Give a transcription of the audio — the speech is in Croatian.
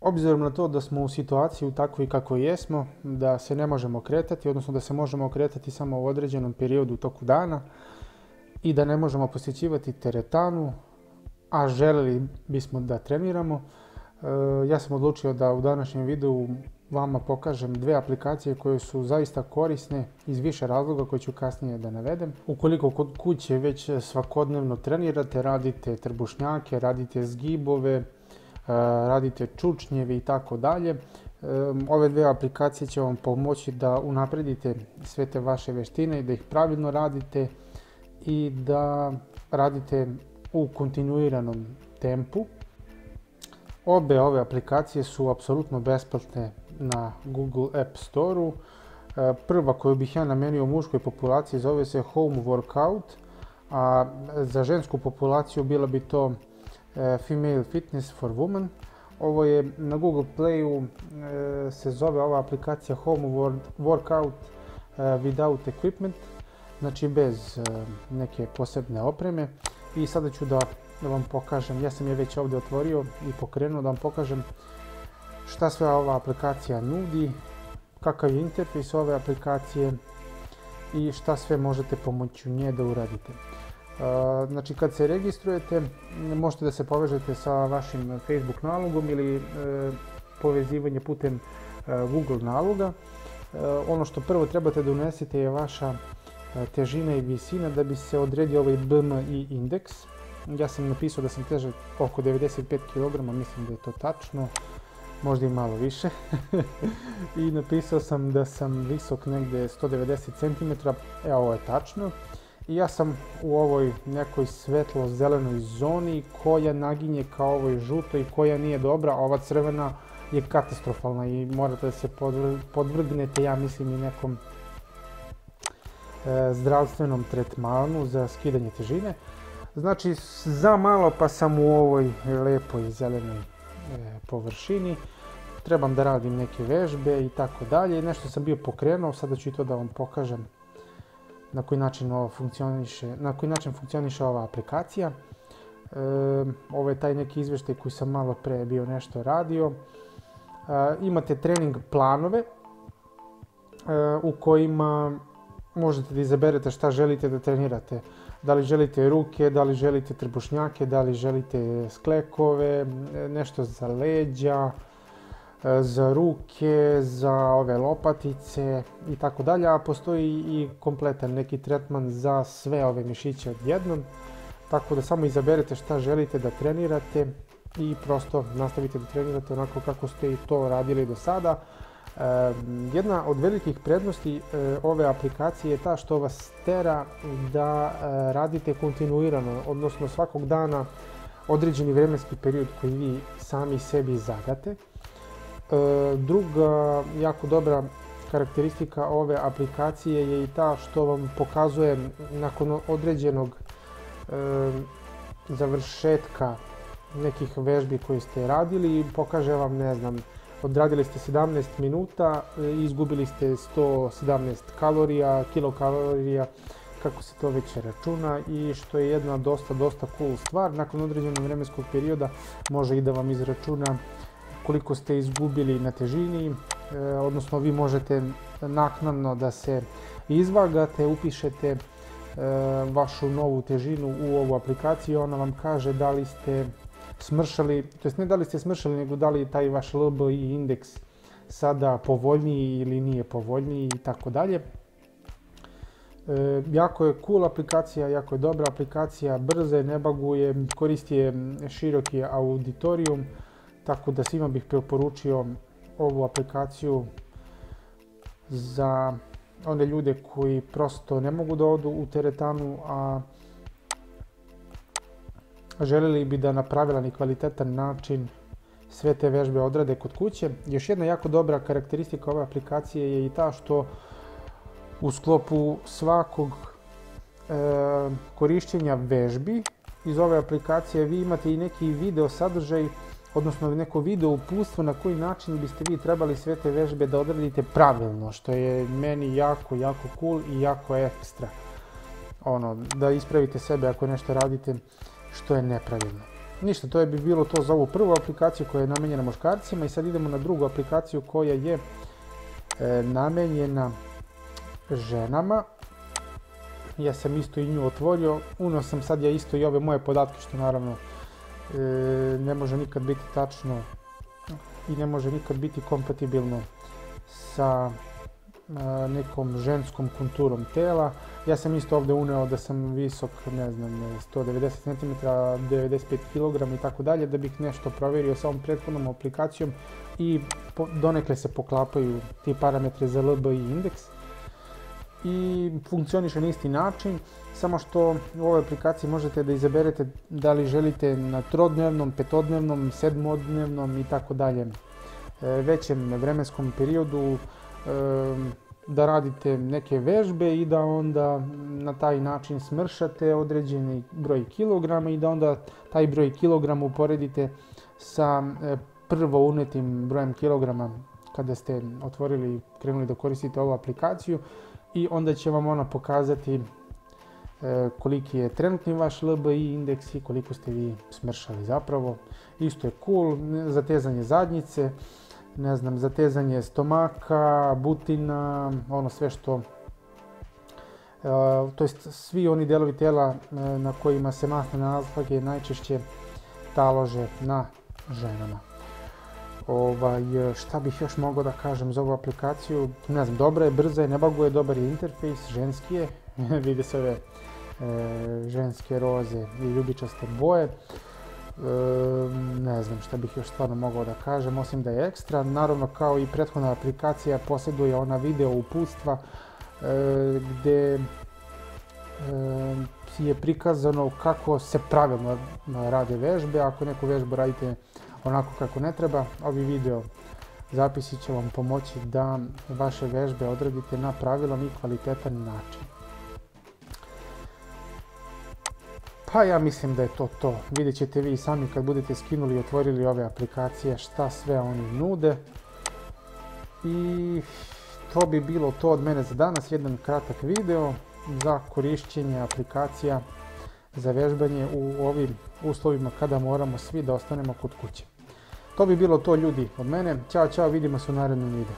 Obzirom na to da smo u situaciji takvoj kako jesmo, da se ne možemo kretati, odnosno da se možemo kretati samo u određenom periodu u toku dana i da ne možemo posjećivati teretanu, a željeli bismo da treniramo, ja sam odlučio da u današnjem videu vama pokažem dve aplikacije koje su zaista korisne iz više razloga koje ću kasnije da navedem. Ukoliko kod kuće već svakodnevno trenirate, radite trbušnjake, radite zgibove, radite čučnjeve i tako dalje, ove dve aplikacije će vam pomoći da unapredite sve te vaše vještine i da ih pravilno radite i da radite u kontinuiranom tempu. Obe ove aplikacije su apsolutno besplatne na Google App Store-u. Prva koju bih ja namenio muškoj populaciji zove se Home Workout, a za žensku populaciju bila bi to Female Fitness for Women. Ovo je na Google Playu, se zove ova aplikacija Home Workout Without Equipment, znači bez neke posebne opreme. I sada ću da vam pokažem, ja sam je već ovdje otvorio i pokrenuo, da vam pokažem šta sve ova aplikacija nudi, kakav je interfejs ove aplikacije i šta sve možete pomoću nje da uradite. Znači kad se registrujete možete da se povežete sa vašim Facebook nalogom ili povezivanje putem Google naloga. Ono što prvo trebate da unesete je vaša težina i visina da bi se odredio ovaj BMI indeks. Ja sam napisao da sam težak oko 95 kg, mislim da je to tačno, možda i malo više. I napisao sam da sam visok negdje 190 cm, ovo je tačno. I ja sam u ovoj nekoj svetlo-zelenoj zoni koja naginje kao ovoj žutoj, koja nije dobra, a ova crvena je katastrofalna i morate da se podvrgnete, ja mislim, i nekom zdravstvenom tretmanu za skidanje težine. Znači za malo pa sam u ovoj lepoj zelenoj površini, trebam da radim neke vežbe i tako dalje. Nešto sam bio pokrenuo, sada ću i to da vam pokažem na koji način funkcioniše ova aplikacija. Ovo je taj neki izvještaj koji sam malo pre bio nešto radio. Imate trening planove u kojima možete da izaberete šta želite da trenirate. Da li želite ruke, da li želite trbušnjake, da li želite sklekove, nešto za leđa, za ruke, za ove lopatice i tako dalje, a postoji i kompletan neki tretman za sve ove mišiće odjednom. Tako da samo izaberete šta želite da trenirate i prosto nastavite da trenirate onako kako ste i to radili do sada. Jedna od velikih prednosti ove aplikacije je ta što vas tera da radite kontinuirano, odnosno svakog dana određeni vremenski period koji vi sami sebi zadate. Druga jako dobra karakteristika ove aplikacije je i ta što vam pokazuje nakon određenog završetka nekih vežbi koje ste radili, pokaže vam, ne znam, odradili ste 17 minuta i izgubili ste 117 kalorija, kilokalorija, kako se to već računa, i što je jedna dosta cool stvar. Nakon određenog vremenskog perioda može i da vam izračuna koliko ste izgubili na težini, odnosno vi možete naknadno da se izvagate, upišete vašu novu težinu u ovu aplikaciju, ona vam kaže da li ste smršali, to jest ne da li ste smršali, nego da li je taj vaš LBI indeks sada povoljniji ili nije povoljniji i tako dalje. Jako je cool aplikacija, jako je dobra aplikacija, brza je, ne baguje, koristi je široki auditorijum, tako da svima bih preporučio ovu aplikaciju za one ljude koji prosto ne mogu da odu u teretanu, a željeli bi da na pravilan i kvalitetan način sve te vežbe odrade kod kuće. Još jedna jako dobra karakteristika ove aplikacije je i ta što u sklopu svakog korišćenja vežbi iz ove aplikacije vi imate i neki video sadržaj, odnosno neko video uputstvo na koji način biste vi trebali sve te vežbe da odradite pravilno, što je meni jako cool i jako ekstra. Da ispravite sebe ako nešto radite što je nepravilno. Ništa, to bi bilo to za ovu prvu aplikaciju koja je namijenjena muškarcima i sad idemo na drugu aplikaciju koja je namijenjena ženama. Ja sam isto i nju otvorio, unio sam sad ja isto i ove moje podatke što naravno ne može nikad biti tačno i ne može nikad biti kompatibilno sa nekom ženskom konturom tela. Ja sam isto ovdje uneo da sam visok, ne znam, 190 cm, 95 kg i tako dalje, da bih nešto provjerio sa ovom prethodnom aplikacijom i donekle se poklapaju ti parametri za LBI indeks. I funkcioniše na isti način, samo što u ovoj aplikaciji možete da izaberete da li želite na trodnevnom, petodnevnom, sedmodnevnom i tako dalje većem vremenskom periodu da radite neke vežbe i da onda na taj način smršate određeni broj kilograma i da onda taj broj kilograma uporedite sa prvo unetim brojem kilograma kada ste otvorili i krenuli da koristite ovu aplikaciju. I onda će vam ona pokazati koliki je trenutni vaš LBI indeks i koliko ste vi smršali zapravo. Isto je cool, zatezanje zadnjice, ne znam, zatezanje stomaka, butina, ono sve što, to jest svi oni delovi tela na kojima se masne naflake najčešće talože na ženama. Šta bih još mogao da kažem za ovu aplikaciju, ne znam, dobra je, brza je, ne baguje, dobar je interfejs, ženski je, vide se ove ženske roze i ljubičaste boje. Ne znam šta bih još stvarno mogao da kažem, osim da je ekstra. Naravno, kao i prethodna aplikacija, posjeduje ona video uputstva gdje je prikazano kako se pravilno rade vežbe. Ako neku vežbu radite onako kako ne treba, ovi video zapisi će vam pomoći da vaše vežbe odradite na pravilan i kvalitetan način. Pa ja mislim da je to to. Vidjet ćete vi sami kad budete skinuli i otvorili ove aplikacije šta sve oni nude. I to bi bilo to od mene za danas, jedan kratak video za korišćenje aplikacija za vežbanje u ovim uslovima kada moramo svi da ostanemo kod kuće. To bi bilo to, ljudi, od mene. Ćao, čao, vidimo se u narednom videu.